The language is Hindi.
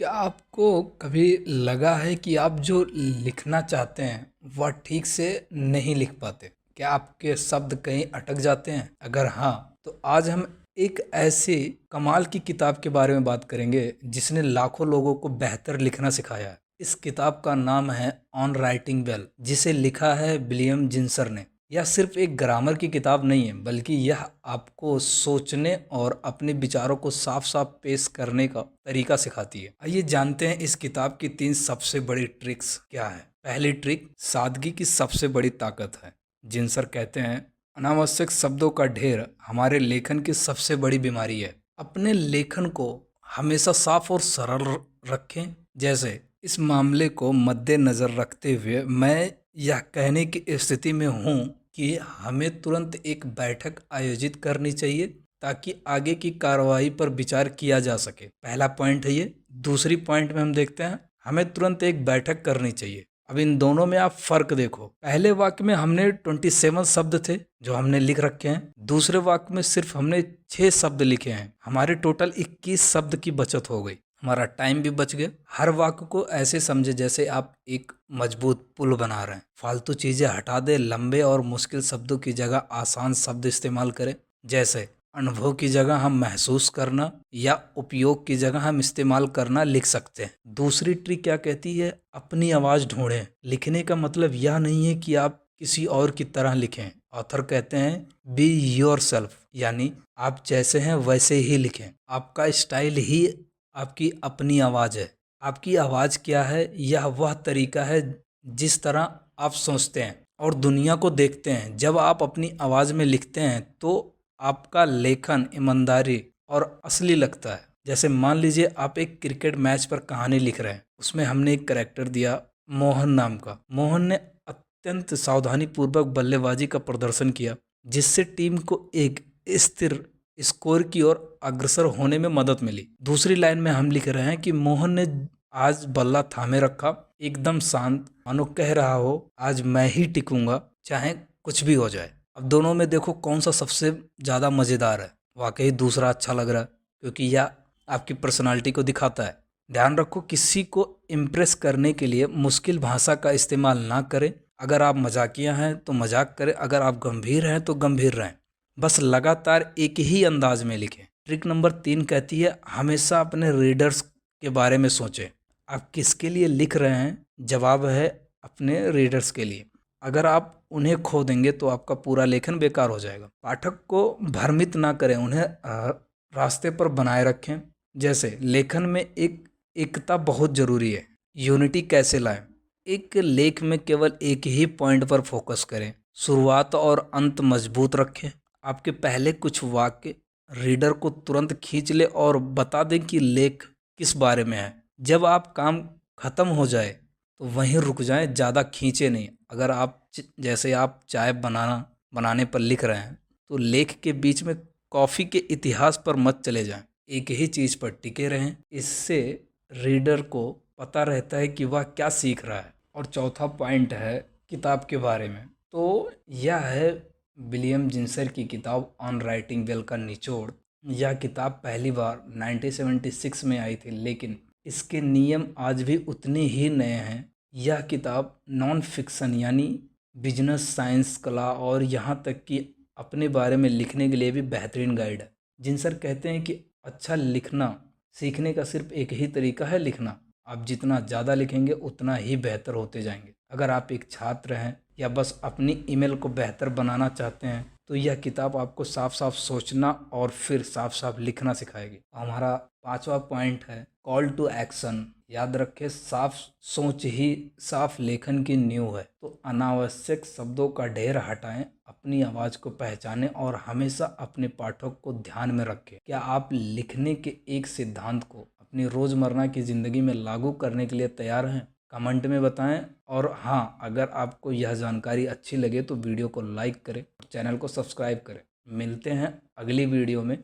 क्या आपको कभी लगा है कि आप जो लिखना चाहते हैं वह ठीक से नहीं लिख पाते? क्या आपके शब्द कहीं अटक जाते हैं? अगर हाँ, तो आज हम एक ऐसी कमाल की किताब के बारे में बात करेंगे जिसने लाखों लोगों को बेहतर लिखना सिखाया है। इस किताब का नाम है ऑन राइटिंग वेल, जिसे लिखा है विलियम जिंसर ने। यह सिर्फ एक ग्रामर की किताब नहीं है, बल्कि यह आपको सोचने और अपने विचारों को साफ साफ पेश करने का तरीका सिखाती है। आइए जानते हैं इस किताब की 3 सबसे बड़ी ट्रिक्स क्या है। पहली ट्रिक, सादगी की सबसे बड़ी ताकत है। जिंसर कहते हैं, अनावश्यक शब्दों का ढेर हमारे लेखन की सबसे बड़ी बीमारी है। अपने लेखन को हमेशा साफ और सरल रखें। जैसे इस मामले को मद्देनजर रखते हुए मैं यह कहने की स्थिति में हूँ कि हमें तुरंत एक बैठक आयोजित करनी चाहिए ताकि आगे की कार्रवाई पर विचार किया जा सके। पहला पॉइंट है ये। दूसरी पॉइंट में हम देखते हैं, हमें तुरंत एक बैठक करनी चाहिए। अब इन दोनों में आप फर्क देखो। पहले वाक्य में हमने 27 शब्द थे जो हमने लिख रखे हैं। दूसरे वाक्य में सिर्फ हमने 6 शब्द लिखे हैं। हमारे टोटल 21 शब्द की बचत हो गई। हमारा टाइम भी बच गया। हर वाक्य को ऐसे समझे जैसे आप एक मजबूत पुल बना रहे हैं। फालतू चीजें हटा दे, लंबे और मुश्किल शब्दों की जगह आसान शब्द इस्तेमाल करें। जैसे अनुभव की जगह हम महसूस करना या उपयोग की जगह हम इस्तेमाल करना लिख सकते हैं। दूसरी ट्रिक क्या कहती है, अपनी आवाज ढूंढें। लिखने का मतलब यह नहीं है कि आप किसी और की तरह लिखें। ऑथर कहते हैं बी योर सेल्फ, यानी आप जैसे हैं वैसे ही लिखें। आपका स्टाइल ही आपकी अपनी आवाज है। आपकी आवाज क्या है? यह वह तरीका है जिस तरह आप सोचते हैं और दुनिया को देखते हैं। जब आप अपनी आवाज में लिखते हैं तो आपका लेखन ईमानदारी और असली लगता है। जैसे मान लीजिए आप एक क्रिकेट मैच पर कहानी लिख रहे हैं। उसमें हमने एक कैरेक्टर दिया मोहन नाम का। मोहन ने अत्यंत सावधानी पूर्वक बल्लेबाजी का प्रदर्शन किया, जिससे टीम को एक स्थिर स्कोर की ओर अग्रसर होने में मदद मिली। दूसरी लाइन में हम लिख रहे हैं कि मोहन ने आज बल्ला थामे रखा, एकदम शांत, मानो कह रहा हो आज मैं ही टिकूंगा चाहे कुछ भी हो जाए। अब दोनों में देखो कौन सा सबसे ज़्यादा मज़ेदार है। वाकई दूसरा अच्छा लग रहा है क्योंकि यह आपकी पर्सनालिटी को दिखाता है। ध्यान रखो, किसी को इम्प्रेस करने के लिए मुश्किल भाषा का इस्तेमाल ना करें। अगर आप मजाकिया हैं तो मजाक करें, अगर आप गंभीर हैं तो गंभीर रहें। बस लगातार एक ही अंदाज में लिखें। ट्रिक नंबर 3 कहती है, हमेशा अपने रीडर्स के बारे में सोचें। आप किसके लिए लिख रहे हैं? जवाब है अपने रीडर्स के लिए। अगर आप उन्हें खो देंगे तो आपका पूरा लेखन बेकार हो जाएगा। पाठक को भ्रमित ना करें, उन्हें रास्ते पर बनाए रखें। जैसे लेखन में एकता बहुत जरूरी है। यूनिटी कैसे लाएं? एक लेख में केवल एक ही पॉइंट पर फोकस करें। शुरुआत और अंत मजबूत रखें। आपके पहले कुछ वाक्य रीडर को तुरंत खींच ले और बता दें कि लेख किस बारे में है। जब आप काम खत्म हो जाए तो वहीं रुक जाएं, ज़्यादा खींचे नहीं। अगर आप जैसे आप चाय बनाने पर लिख रहे हैं तो लेख के बीच में कॉफ़ी के इतिहास पर मत चले जाएं। एक ही चीज़ पर टिके रहें। इससे रीडर को पता रहता है कि वह क्या सीख रहा है। और चौथा पॉइंट है किताब के बारे में। तो यह है विलियम जिंसर की किताब ऑन राइटिंग वेल का निचोड़। यह किताब पहली बार 1976 में आई थी, लेकिन इसके नियम आज भी उतने ही नए हैं। यह किताब नॉन फिक्शन यानी बिजनेस, साइंस, कला और यहाँ तक कि अपने बारे में लिखने के लिए भी बेहतरीन गाइड है। जिनसर कहते हैं कि अच्छा लिखना सीखने का सिर्फ एक ही तरीका है, लिखना। आप जितना ज़्यादा लिखेंगे उतना ही बेहतर होते जाएंगे। अगर आप एक छात्र हैं या बस अपनी ईमेल को बेहतर बनाना चाहते हैं तो यह किताब आपको साफ साफ सोचना और फिर साफ साफ लिखना सिखाएगी। हमारा 5वां पॉइंट है कॉल टू एक्शन। याद रखें, साफ सोच ही साफ लेखन की नींव है। तो अनावश्यक शब्दों का ढेर हटाएं, अपनी आवाज को पहचानें और हमेशा अपने पाठक को ध्यान में रखें। क्या आप लिखने के एक सिद्धांत को अपनी रोजमर्रा की जिंदगी में लागू करने के लिए तैयार हैं? कमेंट में बताएं। और हाँ, अगर आपको यह जानकारी अच्छी लगे तो वीडियो को लाइक करें और चैनल को सब्सक्राइब करें। मिलते हैं अगली वीडियो में।